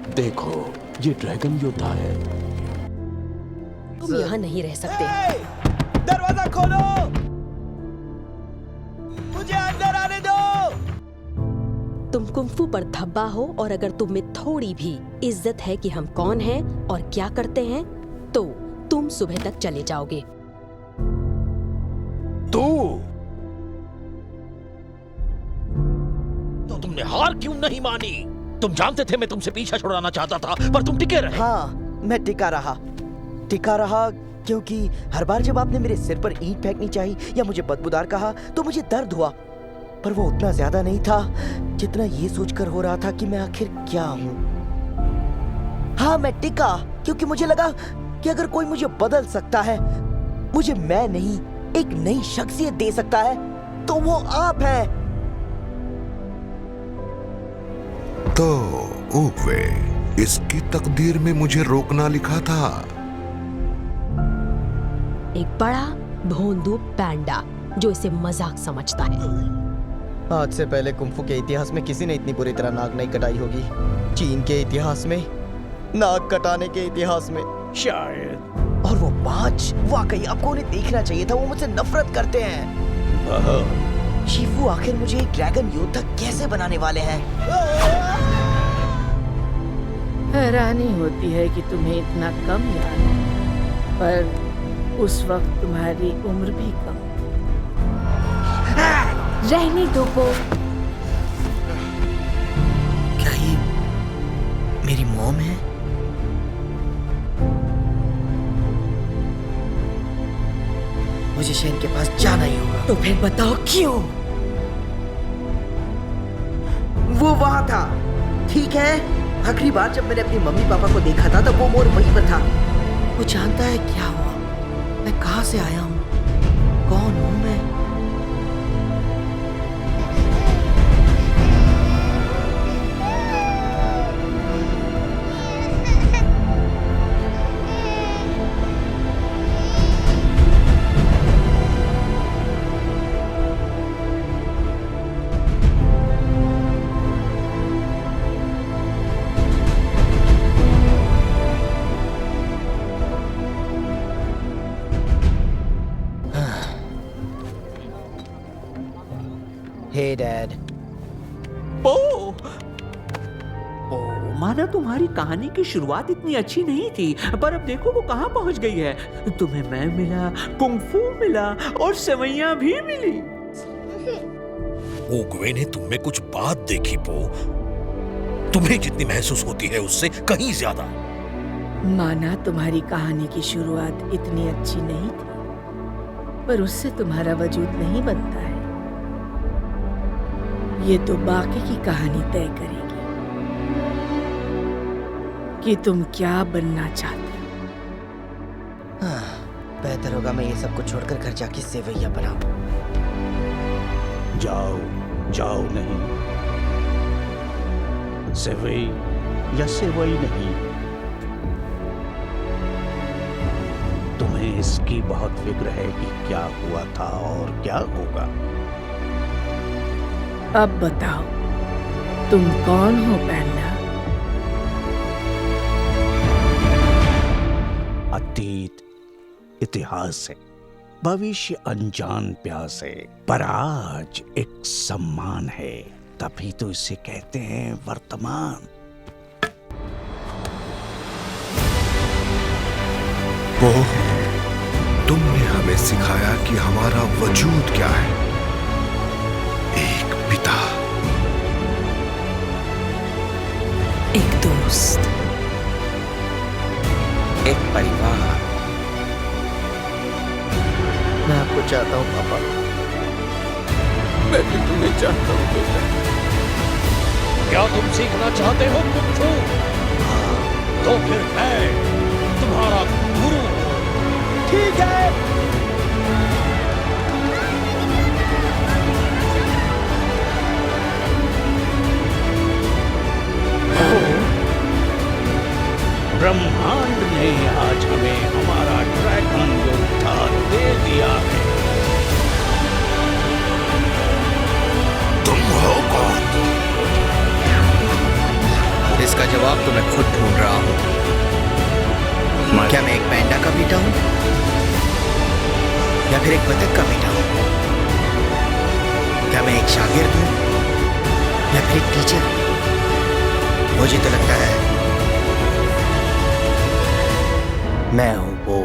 देखो, ये ड्रैगन योद्धा है। तुम यहाँ नहीं रह सकते। दरवाजा खोलो, मुझे अंदर आने दो। तुम कुंफू पर धब्बा हो और अगर तुम में थोड़ी भी इज्जत है कि हम कौन हैं और क्या करते हैं, तो तुम सुबह तक चले जाओगे। तो तुमने हार क्यों नहीं मानी? तुम जानते थे मैं तुमसे पीछा छुड़ाना चाहता था, पर तुम टिके रहे। हाँ, मैं टिका रहा क्योंकि हर बार जब आपने मेरे सिर पर ईंट फेंकनी चाहिए या मुझे बदबूदार कहा तो मुझे दर्द हुआ, पर वो उतना ज्यादा नहीं था जितना ये सोचकर हो रहा था कि मैं आखिर क्या हूँ। हाँ, मैं टिका क्योंकि मुझे लगा कि अगर कोई मुझे बदल सकता है, मुझे मैं नहीं एक नई शख्सियत दे सकता है, तो वो आप हैं। तो ओकवे, इसकी तकदीर में मुझे रोकना लिखा था। एक बड़ा भोंदू पैंडा जो इसे मजाक समझता है। आज से पहले कुंफू के इतिहास में किसी ने इतनी बुरी तरह नाक नहीं कटाई होगी। चीन के इतिहास में, नाक कटाने के इतिहास में शायद। और वो 5, वाकई आपको उन्हें देखना चाहिए था। वो मुझसे नफरत करते हैं। शिफू आखिर मुझे एक ड्रैगन योद्धा कैसे बनाने वाले हैं? हैरानी होती है कि तुम्हें इतना कम याद है, पर उस वक्त तुम्हारी उम्र भी कम थी। रहने दो को। क्या ये मेरी मॉम है? मुझे शेन के पास जाना ही होगा। तो फिर बताओ क्यों? वो वहां था, ठीक है? आखिरी बार जब मैंने अपनी मम्मी पापा को देखा था तब वो मोर वहीं पर था। वो जानता है क्या हुआ, मैं कहां से आया हूं, कौन हूं मैं। हे डैड। माना तुम्हारी कहानी की शुरुआत इतनी अच्छी नहीं थी, पर अब देखो वो कहाँ पहुंच गई है। तुम्हें मैं मिला, कुंफू मिला और सेवैयां भी मिली। ओकवे ने तुम में कुछ बात देखी पो, तुम्हें जितनी महसूस होती है उससे कहीं ज्यादा। माना तुम्हारी कहानी की शुरुआत इतनी अच्छी नहीं थी, पर उससे तुम्हारा वजूद नहीं बनता है। ये तो बाकी की कहानी तय करेगी कि तुम क्या बनना चाहते हो। बेहतर होगा मैं ये सब कुछ छोड़कर घर जाके सेवैया बनाऊं। जाओ, जाओ नहीं, सेवई या सेवई नहीं। तुम्हें इसकी बहुत फिक्र है कि क्या हुआ था और क्या होगा। अब बताओ, तुम कौन हो पैंडा? अतीत इतिहास है, भविष्य अनजान प्यास है, पर आज एक सम्मान है, तभी तो इसे कहते हैं वर्तमान। ओह, तुमने हमें सिखाया कि हमारा वजूद क्या है। एक पिता, एक दोस्त, एक परिवार। मैं आपको चाहता हूँ पापा। मैं भी तुम्हें चाहता हूँ बेटा। क्या तुम सीखना चाहते हो कुंफू? तो फिर मैं तुम्हारा गुरु। ठीक है। ब्रह्मांड ने आज हमें हमारा ड्रैगन योद्धा दे दिया है। तुम हो कौन? इस इसका जवाब तो मैं खुद ढूंढ रहा हूँ। क्या मैं एक पैंडा का बेटा हूँ या फिर एक बतख का बेटा हूँ? क्या मैं एक शागिर्द हूँ या फिर एक टीचर? मुझे तो लगता है मैं हूँ वो